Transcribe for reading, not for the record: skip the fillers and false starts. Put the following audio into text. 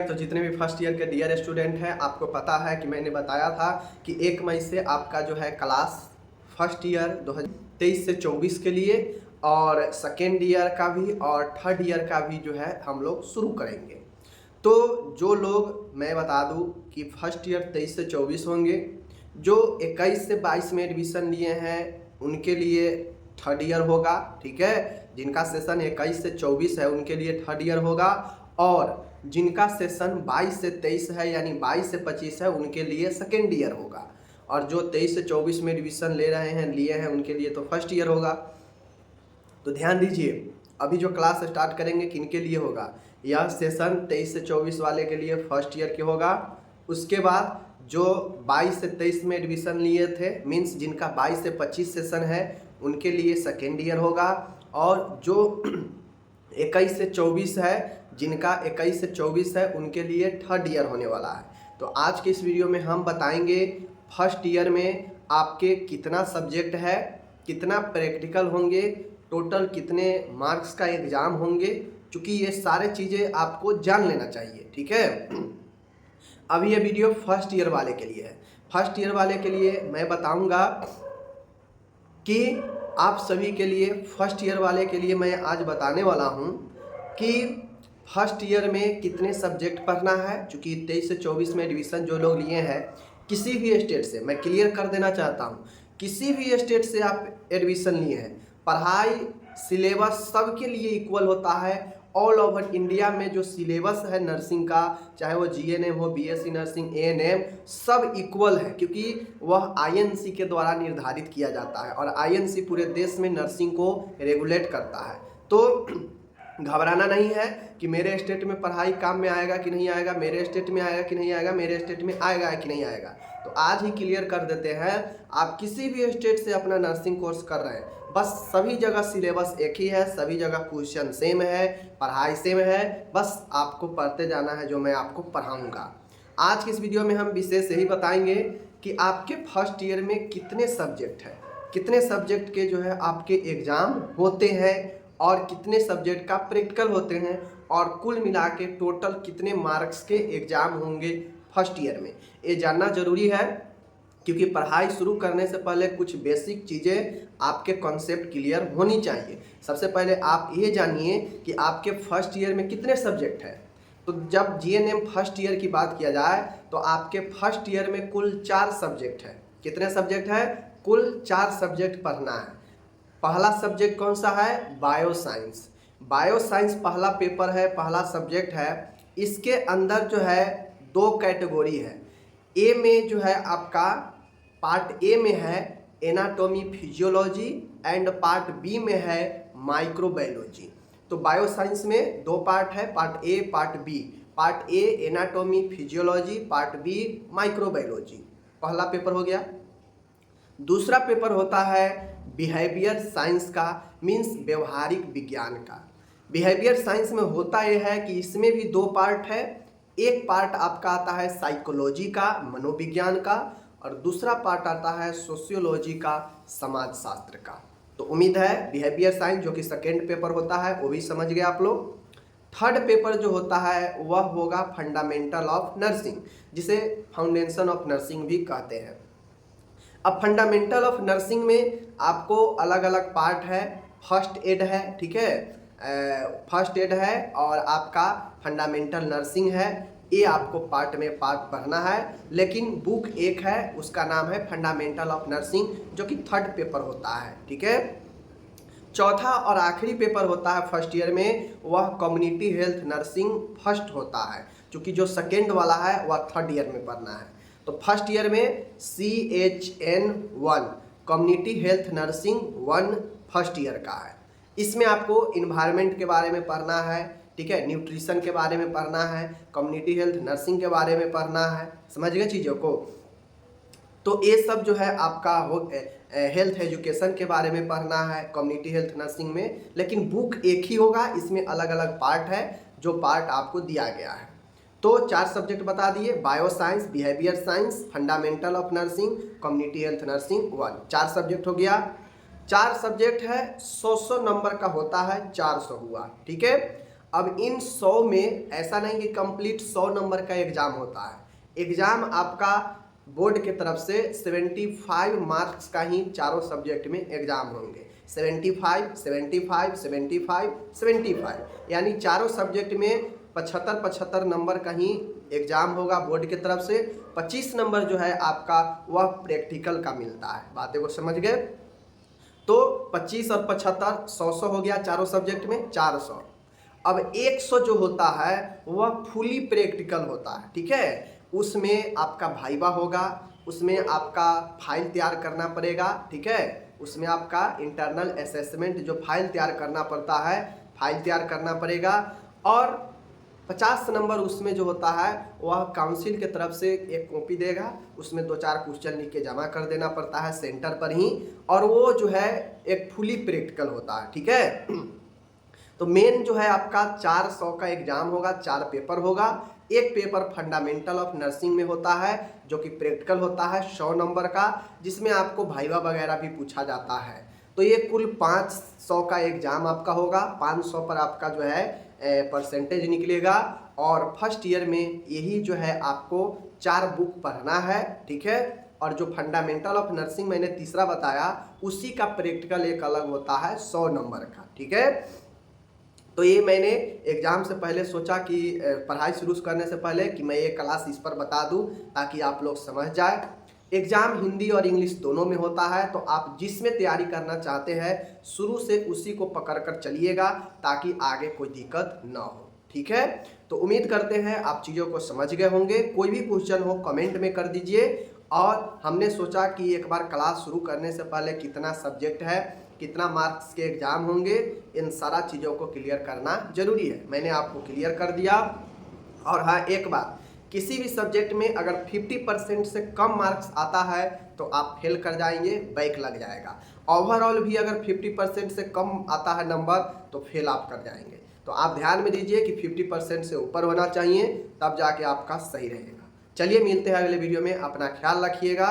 तो जितने भी फर्स्ट ईयर के डियर स्टूडेंट हैं, आपको पता है कि मैंने बताया था कि 1 मई से आपका जो है क्लास फर्स्ट ईयर 2023 से 24 के लिए और सेकेंड ईयर का भी और थर्ड ईयर का भी जो है हम लोग शुरू करेंगे। तो जो लोग, मैं बता दूं कि फर्स्ट ईयर 23 से 24 होंगे, जो 21 से 22 में एडमिशन लिए हैं उनके लिए थर्ड ईयर होगा, ठीक है। जिनका सेशन 21 से 24 है उनके लिए थर्ड ईयर होगा, और जिनका सेशन 22 से 23 है यानी 22 से 25 है उनके लिए सेकेंड ईयर होगा, और जो 23 से 24 में एडमिशन लिए हैं उनके लिए तो फर्स्ट ईयर होगा। तो ध्यान दीजिए, अभी जो क्लास स्टार्ट करेंगे किनके लिए होगा, यह सेशन 23 से 24 वाले के लिए फर्स्ट ईयर के होगा। उसके बाद जो 22 से 23 में एडमिशन लिए थे, मीन्स जिनका 22 से 25 सेशन है उनके लिए सेकेंड ईयर होगा, और जो 21 से 24 है, जिनका 21 से 24 है उनके लिए थर्ड ईयर होने वाला है। तो आज के इस वीडियो में हम बताएंगे फर्स्ट ईयर में आपके कितना सब्जेक्ट है, कितना प्रैक्टिकल होंगे, टोटल कितने मार्क्स का एग्ज़ाम होंगे, क्योंकि ये सारे चीज़ें आपको जान लेना चाहिए, ठीक है। अभी ये वीडियो फर्स्ट ईयर वाले के लिए है। फर्स्ट ईयर वाले के लिए मैं बताऊंगा कि आप सभी के लिए, फर्स्ट ईयर वाले के लिए मैं आज बताने वाला हूं कि फर्स्ट ईयर में कितने सब्जेक्ट पढ़ना है। चूँकि 23 से 24 में एडमिशन जो लोग लिए हैं किसी भी स्टेट से, मैं क्लियर कर देना चाहता हूं, किसी भी स्टेट से आप एडमिशन लिए हैं, पढ़ाई सिलेबस सबके लिए इक्वल होता है। ऑल ओवर इंडिया में जो सिलेबस है नर्सिंग का, चाहे वो जीएनएम हो, बीएससी नर्सिंग, एएनएम, सब इक्वल है, क्योंकि वह आईएनसी के द्वारा निर्धारित किया जाता है, और आईएनसी पूरे देश में नर्सिंग को रेगुलेट करता है। तो घबराना नहीं है कि मेरे स्टेट में पढ़ाई काम में आएगा कि नहीं आएगा, मेरे स्टेट में आएगा कि नहीं आएगा, मेरे स्टेट में आएगा कि नहीं आएगा। तो आज ही क्लियर कर देते हैं, आप किसी भी स्टेट से अपना नर्सिंग कोर्स कर रहे हैं, बस सभी जगह सिलेबस एक ही है, सभी जगह क्वेश्चन सेम है, पढ़ाई सेम है, बस आपको पढ़ते जाना है जो मैं आपको पढ़ाऊँगा। आज की इस वीडियो में हम विशेष यही बताएंगे कि आपके फर्स्ट ईयर में कितने सब्जेक्ट हैं, कितने सब्जेक्ट के जो है आपके एग्ज़ाम होते हैं, और कितने सब्जेक्ट का प्रैक्टिकल होते हैं, और कुल मिला के टोटल कितने मार्क्स के एग्ज़ाम होंगे फर्स्ट ईयर में। ये जानना ज़रूरी है, क्योंकि पढ़ाई शुरू करने से पहले कुछ बेसिक चीज़ें आपके कॉन्सेप्ट क्लियर होनी चाहिए। सबसे पहले आप ये जानिए कि आपके फर्स्ट ईयर में कितने सब्जेक्ट हैं। तो जब जीएनएम फर्स्ट ईयर की बात किया जाए तो आपके फर्स्ट ईयर में कुल 4 सब्जेक्ट है। कितने सब्जेक्ट है? कुल 4 सब्जेक्ट पढ़ना है। पहला सब्जेक्ट कौन सा है? Bio science. बायो साइंस पहला पेपर है, पहला सब्जेक्ट है। इसके अंदर जो है 2 कैटेगरी है। ए में जो है आपका पार्ट ए में है anatomy physiology, and part B में है माइक्रोबायोलॉजी। तो बायो साइंस में 2 पार्ट है, part A part B. Part A anatomy physiology, part B microbiology. पहला पेपर हो गया। दूसरा पेपर होता है बिहेवियर साइंस का, मीन्स व्यवहारिक विज्ञान का। बिहेवियर साइंस में होता यह है कि इसमें भी 2 पार्ट है। एक पार्ट आपका आता है साइकोलॉजी का, मनोविज्ञान का, और दूसरा पार्ट आता है सोशियोलॉजी का, समाजशास्त्र का। तो उम्मीद है बिहेवियर साइंस जो कि सेकेंड पेपर होता है वो भी समझ गए आप लोग। थर्ड पेपर जो होता है वह होगा फंडामेंटल ऑफ नर्सिंग, जिसे फाउंडेशन ऑफ नर्सिंग भी कहते हैं। अब फंडामेंटल ऑफ नर्सिंग में आपको अलग अलग पार्ट है। फर्स्ट एड है, ठीक है, फर्स्ट एड है, और आपका फंडामेंटल नर्सिंग है। ये आपको पार्ट में पार्ट पढ़ना है, लेकिन बुक एक है, उसका नाम है फंडामेंटल ऑफ नर्सिंग, जो कि थर्ड पेपर होता है, ठीक है। चौथा और आखिरी पेपर होता है फर्स्ट ईयर में, वह कम्युनिटी हेल्थ नर्सिंग फर्स्ट होता है, क्योंकि जो सेकेंड वाला है वह थर्ड ईयर में पढ़ना है। तो फर्स्ट ईयर में CHN1 community health nursing 1 first year का है। इसमें आपको इन्वायरमेंट के बारे में पढ़ना है, ठीक है, न्यूट्रिशन के बारे में पढ़ना है, कम्युनिटी हेल्थ नर्सिंग के बारे में पढ़ना है। समझ गए चीज़ों को? तो ये सब जो है आपका हेल्थ एजुकेशन के बारे में पढ़ना है कम्युनिटी हेल्थ नर्सिंग में, लेकिन बुक एक ही होगा, इसमें अलग अलग पार्ट है जो पार्ट आपको दिया गया है। तो 4 सब्जेक्ट बता दिए, bio science, behaviour science, fundamental of nursing, community health nursing 1। 4 subject हो गया। 4 सब्जेक्ट है, 100 नंबर का होता है, 400 हुआ, ठीक है। अब इन 100 में ऐसा नहीं कि कंप्लीट 100 नंबर का एग्ज़ाम होता है। एग्ज़ाम आपका बोर्ड के तरफ से 75 मार्क्स का ही चारों सब्जेक्ट में एग्ज़ाम होंगे। 75, 75, 75, 75 यानी चारों सब्जेक्ट में 75-75 नंबर का ही एग्ज़ाम होगा बोर्ड की तरफ से। 25 नंबर जो है आपका वह प्रैक्टिकल का मिलता है। बातें को समझ गए? तो 25 और 75 100 हो गया चारों सब्जेक्ट में 400। अब 100 जो होता है वह फुली प्रैक्टिकल होता है, ठीक है। उसमें आपका वाइवा होगा, उसमें आपका फाइल तैयार करना पड़ेगा, ठीक है। उसमें आपका इंटरनल असेसमेंट जो फाइल तैयार करना पड़ता है, फाइल तैयार करना पड़ेगा। और 50 नंबर उसमें जो होता है वह काउंसिल के तरफ से एक कॉपी देगा, उसमें 2-4 क्वेश्चन लिख के जमा कर देना पड़ता है सेंटर पर ही, और वो जो है एक फुली प्रैक्टिकल होता है, ठीक है। तो मेन जो है आपका 400 का एग्जाम होगा, 4 पेपर होगा। एक पेपर फंडामेंटल ऑफ नर्सिंग में होता है जो कि प्रैक्टिकल होता है 100 नंबर का, जिसमें आपको वाइवा वगैरह भी पूछा जाता है। तो ये कुल 500 का एग्जाम आपका होगा। 500 पर आपका जो है परसेंटेज निकलेगा। और फर्स्ट ईयर में यही जो है आपको 4 बुक पढ़ना है, ठीक है। और जो फंडामेंटल ऑफ नर्सिंग मैंने तीसरा बताया उसी का प्रैक्टिकल एक अलग होता है 100 नंबर का, ठीक है। तो ये मैंने एग्ज़ाम से पहले सोचा कि पढ़ाई शुरू करने से पहले कि मैं ये क्लास इस पर बता दूं ताकि आप लोग समझ जाए। एग्ज़ाम हिंदी और इंग्लिश दोनों में होता है, तो आप जिसमें तैयारी करना चाहते हैं शुरू से उसी को पकड़ कर चलिएगा ताकि आगे कोई दिक्कत ना हो, ठीक है। तो उम्मीद करते हैं आप चीज़ों को समझ गए होंगे। कोई भी क्वेश्चन हो कमेंट में कर दीजिए। और हमने सोचा कि एक बार क्लास शुरू करने से पहले कितना सब्जेक्ट है, कितना मार्क्स के एग्ज़ाम होंगे, इन सारा चीज़ों को क्लियर करना जरूरी है। मैंने आपको क्लियर कर दिया। और हाँ, एक बात, किसी भी सब्जेक्ट में अगर 50% से कम मार्क्स आता है तो आप फेल कर जाएंगे, बैक लग जाएगा। ओवरऑल भी अगर 50% से कम आता है नंबर तो फेल आप कर जाएंगे। तो आप ध्यान में दीजिए कि 50% से ऊपर होना चाहिए, तब जाके आपका सही रहेगा। चलिए मिलते हैं अगले वीडियो में, अपना ख्याल रखिएगा।